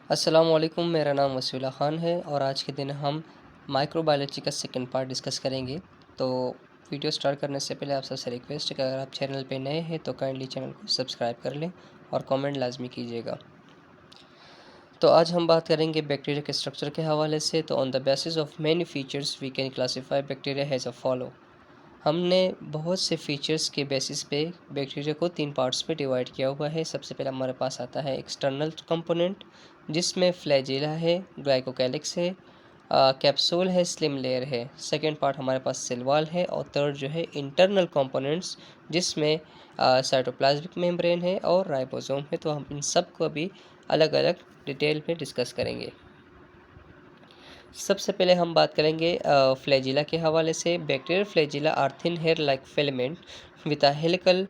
अस्सलामुअलैकुम, मेरा नाम वसीउल्लाह ख़ान है और आज के दिन हम माइक्रोबायोलॉजी का सेकंड पार्ट डिस्कस करेंगे। तो वीडियो स्टार्ट करने से पहले आप सबसे रिक्वेस्ट है कि अगर आप चैनल पे नए हैं तो काइंडली चैनल को सब्सक्राइब कर लें और कमेंट लाजमी कीजिएगा। तो आज हम बात करेंगे बैक्टीरिया के स्ट्रक्चर के हवाले से। तो on the basis of many features we can classify bacteria has a follow. हमने बहुत से फीचर्स के बेसिस पे बैक्टीरिया को 3 पार्ट्स में डिवाइड किया हुआ है। सबसे पहले हमारे पास आता है एक्सटर्नल कंपोनेंट, जिसमें फ्लैजिला है, ग्लाइकोकैलिक्स है, कैप्सूल है, स्लिम लेयर है। सेकंड पार्ट हमारे पास सेल वॉल है और थर्ड जो है इंटरनल कंपोनेंट्स, जिसमें साइटोप्लाज्मिक मेम्ब्रेन है और राइबोसोम है। तो हम इन सब को अभी अलग अलग डिटेल में डिस्कस करेंगे। सबसे पहले हम बात करेंगे फ्लैजिला के हवाले से। Bacterial flagella are thin hair like filament with a helical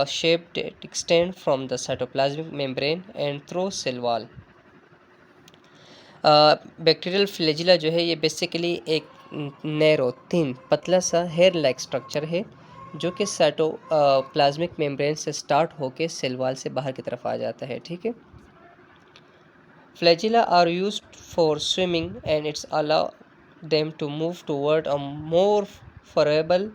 shape that extend from the cytoplasmic membrane and through cell wall। Bacterial flagella जो है ये बेसिकली एक नैरो थिन पतला सा हेयर लाइक स्ट्रक्चर है जो कि साइटोप्लाज्मिक मेम्ब्रेन से स्टार्ट होके सेल वॉल से बाहर की तरफ आ जाता है। ठीक है। Flagella are used for swimming and it's allow them to move toward a more favorable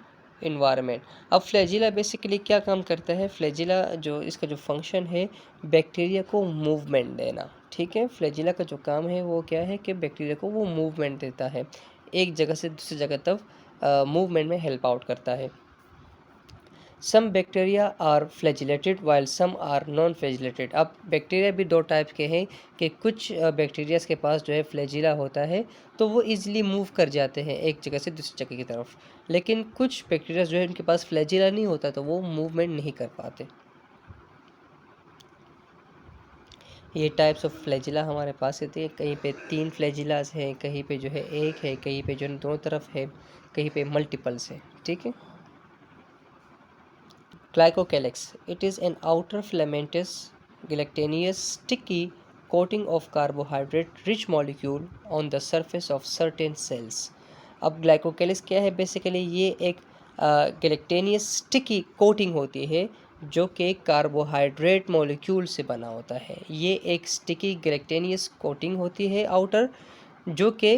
environment। अब फ्लैजिला बेसिकली क्या काम करता है? फ्लैजिला जो इसका जो फंक्शन है बैक्टीरिया को मूवमेंट देना। ठीक है, फ्लैजिला का जो काम है वो क्या है कि बैक्टीरिया को वो मूवमेंट देता है, एक जगह से दूसरी जगह तक मूवमेंट में हेल्प आउट करता है। Some bacteria are flagellated while some are non flagellated. अब बैक्टीरिया भी दो टाइप के हैं कि कुछ बैक्टीरियाज के पास जो है फ्लैजिला होता है तो वो इजीली मूव कर जाते हैं एक जगह से दूसरी जगह की तरफ, लेकिन कुछ बैक्टीरिया जो है उनके पास फ्लैजिला नहीं होता तो वो मूवमेंट नहीं कर पाते। ये टाइप्स ऑफ फ्लैजिला हमारे पास होती है। कहीं पे 3 फ्लैजिलास हैं, कहीं पे जो है 1 है, कहीं पे जो है दोनों तरफ है, कहीं पे मल्टीपल्स है। ठीक है। Glycocalyx. It is an outer filamentous, gelatinous, sticky coating of carbohydrate-rich molecule on the surface of certain cells। अब ग्लाइकोकैलिक्स क्या है? बेसिकली ये एक गैलेक्टेनियस स्टिकी कोटिंग होती है जो कि कार्बोहाइड्रेट मॉलिक्यूल से बना होता है। ये एक स्टिकी गैलेक्टेनियस कोटिंग होती है आउटर, जो कि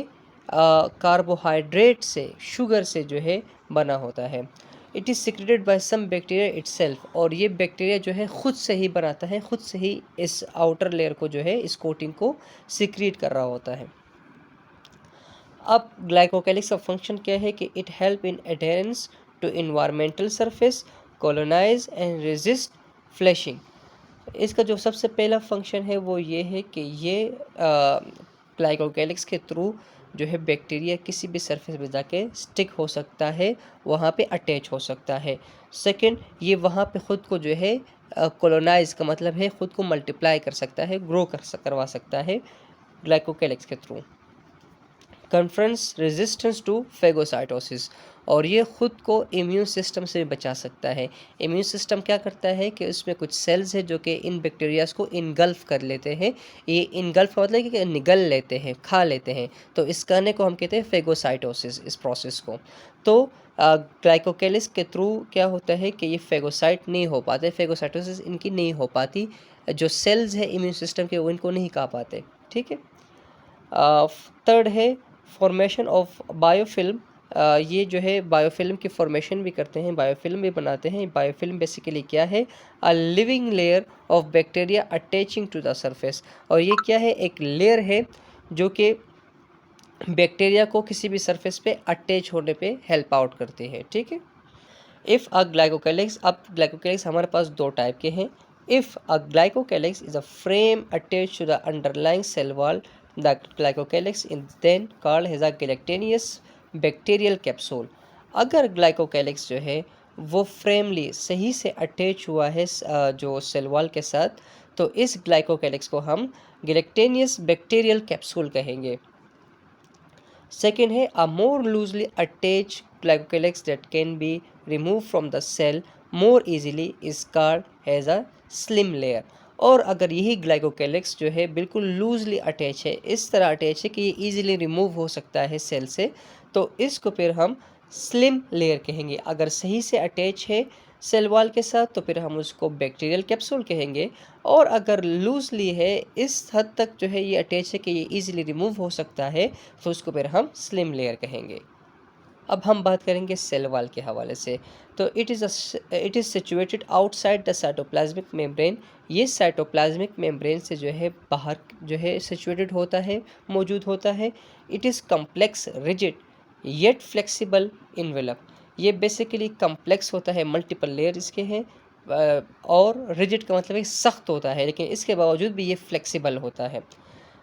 कार्बोहाइड्रेट से, शुगर से जो है बना होता है। It is secreted by some bacteria itself. और ये बैक्टीरिया जो है ख़ुद से ही बनाता है, ख़ुद से ही इस आउटर लेयर को जो है, इस कोटिंग को सिक्रीट कर रहा होता है। अब ग्लाइकोकैलिक्स का फंक्शन क्या है कि it help in adherence to environmental surface, colonise and resist flushing. इसका जो सबसे पहला फंक्शन है वो ये है कि ये ग्लाइकोकैलिक्स के थ्रू जो है बैक्टीरिया किसी भी सरफेस पे जाके स्टिक हो सकता है, वहाँ पे अटैच हो सकता है। सेकंड, ये वहाँ पे ख़ुद को जो है कॉलोनाइज का मतलब है ख़ुद को मल्टीप्लाई कर सकता है, ग्रो करवा सकता है ग्लाइकोकैलिक्स के थ्रू। Confronts resistance to phagocytosis. और ये ख़ुद को इम्यून सिस्टम से बचा सकता है। इम्यून सिस्टम क्या करता है कि उसमें कुछ सेल्स है जो कि इन बैक्टीरियाज को इनगल्फ कर लेते हैं। ये इनगल्फ का मतलब कि निगल लेते हैं, खा लेते हैं। तो इस करने को हम कहते हैं फेगोसाइटोसिस, इस प्रोसेस को। तो ग्लाइकोकैलिक्स के थ्रू क्या होता है कि ये फेगोसाइट नहीं हो पाते, फेगोसाइटोसिस इनकी नहीं हो पाती, जो सेल्स है इम्यून सिस्टम के वो इनको नहीं खा पाते। ठीक है। थर्ड है फॉर्मेशन ऑफ बायोफिल्म। ये जो है बायोफिल्म की फॉर्मेशन भी करते हैं, बायोफिल्म भी बनाते हैं। बायोफिल्म बेसिकली क्या है? A living layer of bacteria attaching to the surface. और ये क्या है? एक लेयर है जो कि बैक्टीरिया को किसी भी सरफेस पे अटैच होने पे हेल्प आउट करती है। ठीक है। इफ़ अ ग्लाइकोकैलिक्स, अब ग्लाइकोकैलिक्स हमारे पास दो टाइप के हैं। If a glycocalyx is a frame attach to the underlying cell wall, the glycocalyx is then called as a gelatinous bacterial capsule. अगर ग्लाइकोकैलिक्स जो है वो फ्रेमली सही से अटैच हुआ है जो सेल वॉल के साथ, तो इस ग्लाइकोकैलिक्स को हम गैलेक्टेनियस बैक्टीरियल कैप्सूल कहेंगे। Second है a more loosely attached glycocalyx that can be removed from the cell more easily is called as a slim layer। और अगर यही ग्लाइकोकैलिक्स जो है बिल्कुल लूजली अटैच है, इस तरह अटैच है कि ये इजीली रिमूव हो सकता है सेल से, तो इसको फिर हम स्लिम लेयर कहेंगे। अगर सही से अटैच है, सेल वॉल के साथ तो फिर हम उसको बैक्टीरियल कैप्सूल कहेंगे। और अगर लूजली है, इस हद तक जो है ये अटैच है कि ये ईजिली रिमूव हो सकता है, तो उसको फिर हम स्लिम लेयर कहेंगे। अब हम बात करेंगे सेल वॉल के हवाले से। तो it is situated outside the cytoplasmic membrane. ये साइटोप्लाज्मिक मेम्ब्रेन से जो है बाहर जो है सिचुएटेड होता है, मौजूद होता है। It is complex rigid yet flexible envelope. ये बेसिकली कम्प्लेक्स होता है, मल्टीपल लेयर इसके हैं, और रिजिड का मतलब है सख्त होता है, लेकिन इसके बावजूद भी ये फ्लेक्सिबल होता है।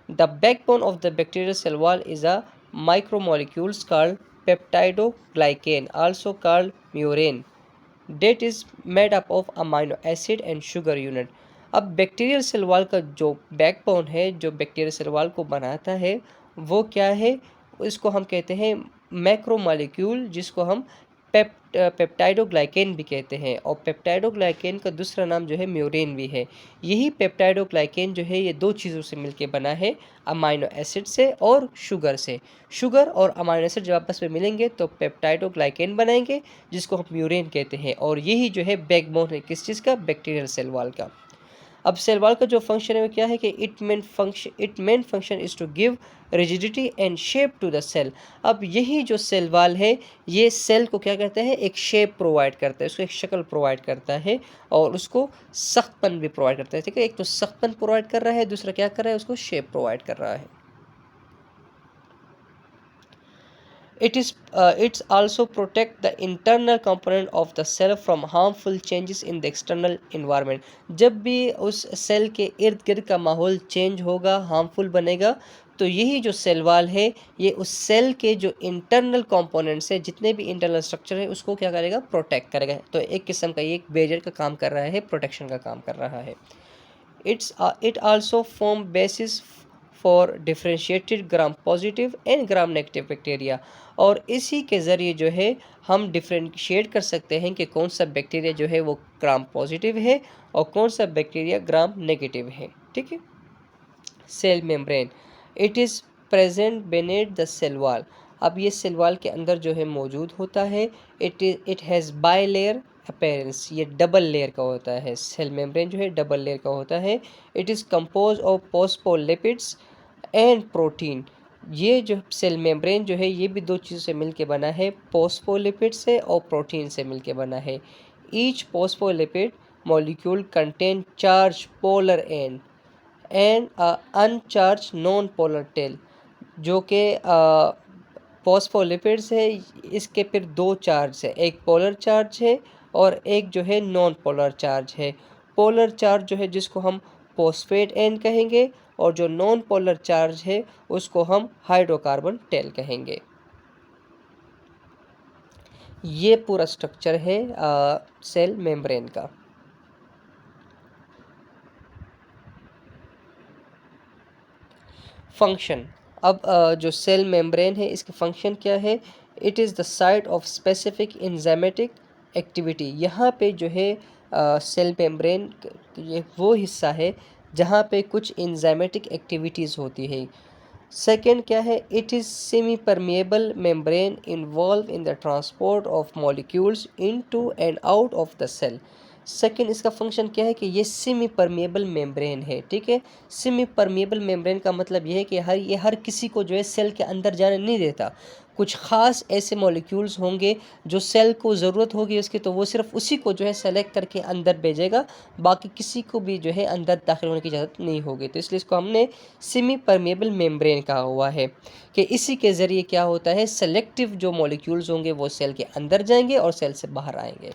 The backbone of the bacterial cell wall is a micromolecules called peptidoglycan, also called murine, that is made up of amino acid and sugar unit. अब बैक्टीरियल सेल वॉल का जो बैकबोन है, जो बैक्टीरियल सेल वॉल को बनाता है, वो क्या है? इसको हम कहते हैं मैक्रोमोलेक्यूल, जिसको हम पेप्टाइडोग्लाइकेन भी कहते हैं, और पेप्टाइडोग्लाइकेन का दूसरा नाम जो है म्यूरेन भी है। यही पेप्टाइडोग्लाइकेन जो है ये दो चीज़ों से मिलके बना है, अमाइनो एसिड से और शुगर से। शुगर और अमाइनो एसिड जब आपस में मिलेंगे तो पेप्टाइडोग्लाइकेन बनाएंगे, जिसको हम म्यूरेन कहते हैं, और यही जो है बैकबोन है किस चीज़ का? बैक्टीरियल सेल वॉल का। अब सेल वॉल का जो फंक्शन है वो क्या है कि it main function is to give rigidity and shape to the cell. अब यही जो सेल वॉल है, ये सेल को क्या करता है? एक शेप प्रोवाइड करता है, उसको एक शक्ल प्रोवाइड करता है, और उसको सख्तपन भी प्रोवाइड करता है। ठीक है, एक तो सख्तपन प्रोवाइड कर रहा है, दूसरा क्या कर रहा है? उसको शेप प्रोवाइड कर रहा है। It's also protect the internal component of the cell from harmful changes in the external environment। जब भी उस सेल के इर्द गिर्द का माहौल चेंज होगा, हार्मफुल बनेगा, तो यही जो सेल वॉल है, ये उस सेल के जो इंटरनल कंपोनेंट्स है, जितने भी इंटरनल स्ट्रक्चर है, उसको क्या करेगा? प्रोटेक्ट करेगा। तो एक किस्म का ये एक बैरियर का काम कर रहा है, प्रोटेक्शन का काम कर रहा है। It also form basis for differentiated gram positive and gram negative bacteria. और इसी के ज़रिए जो है हम डिफ्रेंशिएट कर सकते हैं कि कौन सा बैक्टीरिया जो है वो ग्राम पॉजिटिव है और कौन सा बैक्टीरिया ग्राम नेगेटिव है। ठीक है। Cell membrane, it is present beneath the cell wall. अब ये सेल वॉल के अंदर जो है मौजूद होता है। It has by layer appearance, ये डबल लेयर का होता है। सेल मेम्ब्रेन जो है डबल लेयर का होता है। It is compose of phospholipids and protein. ये जो सेल मेम्ब्रेन जो है ये भी दो चीज़ों से मिलके बना है, फॉस्फोलिपिड से और प्रोटीन से मिलके बना है। Each phospholipid molecule contain charge polar and अनचार्ज non polar tail. जो कि फॉस्फोलिपिड्स है, इसके फिर दो चार्ज है, एक पोलर चार्ज है और एक जो है नॉन पोलर चार्ज है। पोलर चार्ज जो है जिसको हम फॉस्फेट एन कहेंगे, और जो नॉन पोलर चार्ज है उसको हम हाइड्रोकार्बन टेल कहेंगे। ये पूरा स्ट्रक्चर है सेल मेम्ब्रेन का। फंक्शन, अब जो सेल मेम्ब्रेन है इसके फंक्शन क्या है? It is the site of specific enzymatic activity. यहाँ पे जो है सेल मेम्ब्रेन ये वो हिस्सा है जहाँ पे कुछ एंजाइमेटिक एक्टिविटीज़ होती है। सेकेंड क्या है? It is semi permeable membrane involve in the transport of molecules into and out of the cell. Second इसका फंक्शन क्या है कि ये सेमी परमिएबल मेम्ब्रेन है। ठीक है, सेमी परमिएबल मेम्ब्रेन का मतलब ये है कि ये हर किसी को जो है सेल के अंदर जाने नहीं देता। कुछ ख़ास ऐसे मॉलिक्यूल्स होंगे जो सेल को ज़रूरत होगी उसकी, तो वो सिर्फ उसी को जो है सेलेक्ट करके अंदर भेजेगा, बाकी किसी को भी जो है अंदर दाखिल होने की इजाज़त नहीं होगी। तो इसलिए इसको हमने सेमी परमिएबल मेम्ब्रेन कहा हुआ है कि इसी के ज़रिए क्या होता है, सेलेक्टिव जो मॉलिक्यूल्स होंगे वो सेल के अंदर जाएंगे और सेल से बाहर आएंगे।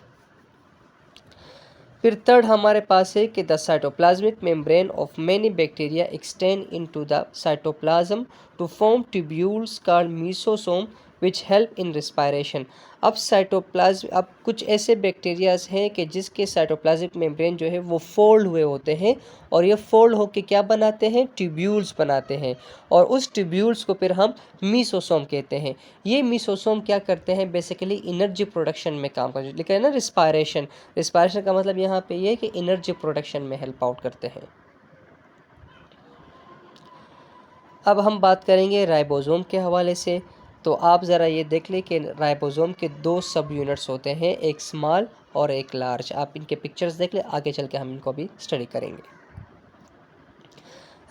फिर थर्ड हमारे पास है कि the cytoplasmic membrane of many bacteria extend into the cytoplasm to form tubules called mesosome which help in respiration. अब कुछ ऐसे बैक्टीरियाज हैं कि जिसके साइटोप्लाज्मिक मेम्ब्रेन जो है वो फोल्ड हुए होते हैं, और ये फोल्ड होकर क्या बनाते हैं? ट्यूब्यूल्स बनाते हैं, और उस ट्यूब्यूल्स को फिर हम मीसोसोम कहते हैं। ये मीसोसोम क्या करते हैं? बेसिकली एनर्जी प्रोडक्शन में काम करते हैं। लेकिन ना रिस्पायरेशन का मतलब यहाँ पे ये है कि एनर्जी प्रोडक्शन में हेल्प आउट करते हैं। अब हम बात करेंगे राइबोसोम के हवाले से। तो आप ज़रा ये देख लें कि राइबोसोम के दो सब यूनिट्स होते हैं, एक स्मॉल और एक लार्ज। आप इनके पिक्चर्स देख ले, आगे चल के हम इनको भी स्टडी करेंगे।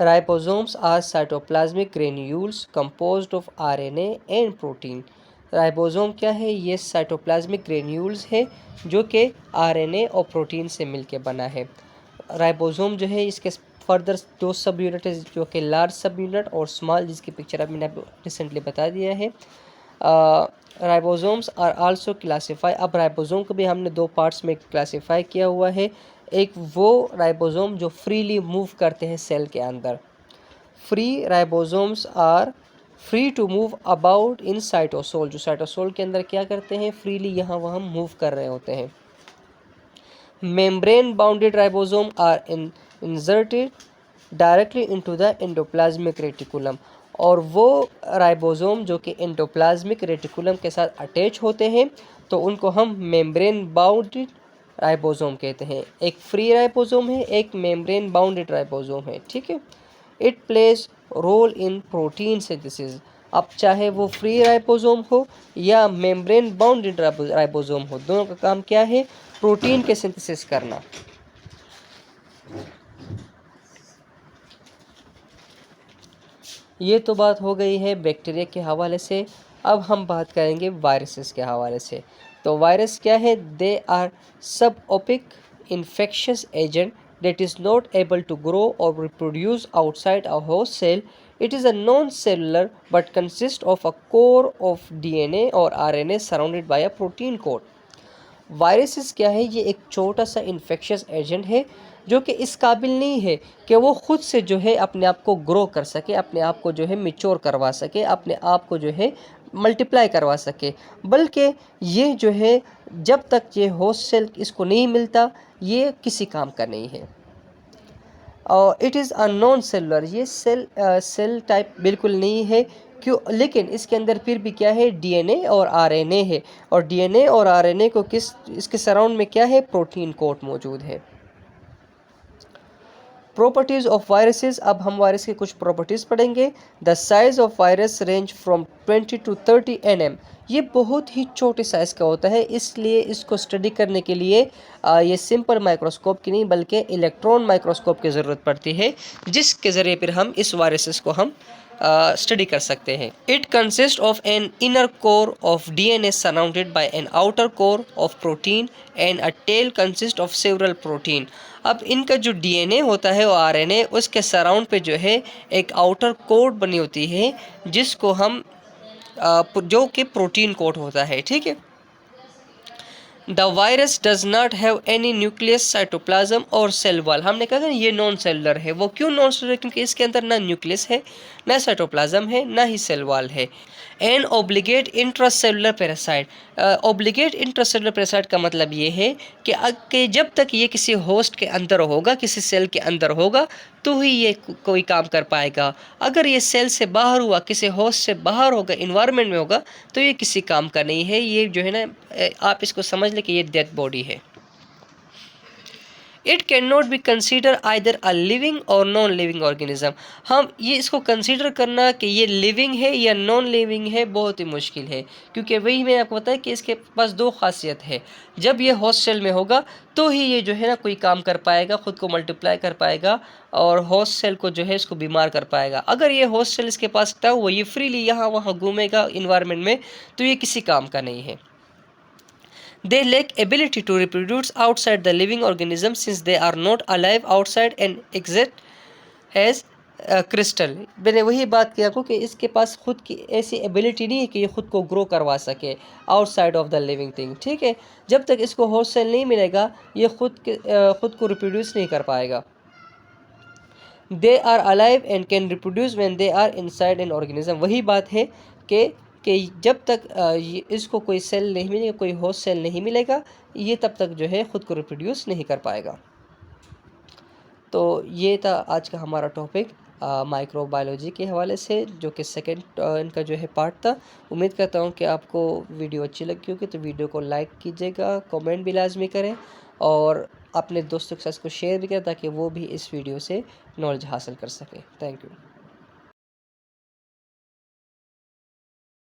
Ribosomes are cytoplasmic granules composed of RNA and protein. Ribosome क्या है? ये साइटोप्लाज्मिक ग्रेन्यूल्स है जो कि आरएनए और प्रोटीन से मिलके बना है। राइबोसोम जो है इसके फर्दर दो सब यूनिट है जो कि लार्ज सब यूनिट और स्मॉल, जिसकी पिक्चर अब मैंने रिसेंटली बता दिया है। Ribosomes are also classify. अब राइबोसोम को भी हमने दो पार्ट्स में क्लासीफाई किया हुआ है। एक वो राइबोसोम जो फ्रीली मूव करते हैं सेल के अंदर। Free ribosomes are free to move about in cytosol, जो साइटोसोल के अंदर क्या करते हैं? फ्रीली यहाँ वहाँ मूव कर रहे होते हैं। Membrane bounded ribosome are inserted directly into the endoplasmic reticulum. और वो राइबोसोम जो कि एंडोप्लाज्मिक रेटिकुलम के साथ अटैच होते हैं तो उनको हम मेम्ब्रेन बाउंडेड राइबोसोम कहते हैं। एक फ्री राइबोसोम है, एक मेम्ब्रेन बाउंडेड राइबोसोम है, ठीक है। It plays role in protein synthesis. अब चाहे वो फ्री राइबोसोम हो या मेम्ब्रेन बाउंडेड राइबोसोम हो, दोनों का काम क्या है? प्रोटीन के सिंथेसिस करना। ये तो बात हो गई है बैक्टीरिया के हवाले से। अब हम बात करेंगे वायरसेस के हवाले से। तो वायरस क्या है? दे आर सब OPEC infectious agent that is not able to grow or reproduce outside a host cell. It is a non-cellular but consists of a core of DNA or RNA surrounded by a protein coat. Viruses क्या है? ये एक छोटा सा infectious agent है जो कि इस काबिल नहीं है कि वो खुद से जो है अपने आप को ग्रो कर सके, अपने आप को जो है मिच्योर करवा सके, अपने आप को जो है मल्टीप्लाई करवा सके, बल्कि ये जो है जब तक ये होस्ट सेल इसको नहीं मिलता ये किसी काम का नहीं है। और it is a non cellular, ये सेल टाइप बिल्कुल नहीं है। क्यों? लेकिन इसके अंदर फिर भी क्या है? डीएनए और आरएनए है, और डीएनए और आरएनए को इसके सराउंड में क्या है? प्रोटीन कोट मौजूद है। Properties of viruses. अब हम वायरस के कुछ प्रॉपर्टीज़ पढ़ेंगे। The size of virus range from 20 to 30 nm। ये बहुत ही छोटे साइज़ का होता है, इसलिए इसको स्टडी करने के लिए ये सिंपल माइक्रोस्कोप की नहीं बल्कि इलेक्ट्रॉन माइक्रोस्कोप की ज़रूरत पड़ती है, जिसके ज़रिए फिर हम इस वायरसेस को हम स्टडी कर सकते हैं। It consist of an inner core of DNA surrounded by an outer core of protein and a tail consist of several protein. अब इनका जो डीएनए होता है वो आरएनए, उसके सराउंड पे जो है एक आउटर कोट बनी होती है जिसको हम जो कि प्रोटीन कोट होता है, ठीक है। The virus does not have any nucleus, cytoplasm और सेल वॉल। हमने कहा ये नॉन सेलुलर है। वो क्यों नॉन सेलुलर? क्योंकि इसके अंदर ना न्यूक्लियस है, ना साइटोप्लाज्म है, ना ही सेल वॉल है। And obligate intracellular parasite. Obligate intracellular parasite का मतलब ये है कि जब तक ये किसी होस्ट के अंदर होगा, किसी सेल के अंदर होगा तो ही ये कोई काम कर पाएगा। अगर ये सेल से बाहर हुआ, किसी होस्ट से बाहर होगा, इन्वायरमेंट में होगा, तो ये किसी काम का नहीं है। ये जो है ना, आप इसको समझ लें कि ये डेड बॉडी है। It can not be consider either a living और नॉन लिविंग ऑर्गेनिज्म। हम ये इसको कंसिडर करना कि ये लिविंग है या नॉन लिविंग है बहुत ही मुश्किल है, क्योंकि वही मैंने आपको बताया कि इसके पास दो खासियत है। जब ये होस्ट सेल में होगा तो ही ये जो है ना कोई काम कर पाएगा, ख़ुद को मल्टीप्लाई कर पाएगा और होस्ट सेल को जो है इसको बीमार कर पाएगा। अगर ये होस्ट सेल इसके पास था, वो ये फ्रीली यहाँ वहाँ घूमेगा इन्वायरमेंट में, तो ये किसी काम का नहीं है। They lack ability to reproduce outside the living organism since they are not alive outside and exist as crystal. मैंने वही बात किया आपको कि इसके पास खुद की ऐसी एबिलिटी नहीं है कि ये खुद को ग्रो करवा सके outside of the living thing, ठीक है। जब तक इसको होस्ट सेल नहीं मिलेगा ये खुद को रिप्रोड्यूस नहीं कर पाएगा। They are alive and can reproduce when they are inside an organism. वही बात है कि जब तक इसको कोई सेल नहीं मिलेगा, कोई होस्ट सेल नहीं मिलेगा, ये तब तक जो है ख़ुद को रिप्रोड्यूस नहीं कर पाएगा। तो ये था आज का हमारा टॉपिक माइक्रोबायोलॉजी के हवाले से, जो कि सेकंड इनका जो है पार्ट था। उम्मीद करता हूँ कि आपको वीडियो अच्छी लगी होगी, तो वीडियो को लाइक कीजिएगा, कमेंट भी लाजमी करें और अपने दोस्तों के साथ इसको शेयर भी करें ताकि वो भी इस वीडियो से नॉलेज हासिल कर सकें। Thank you.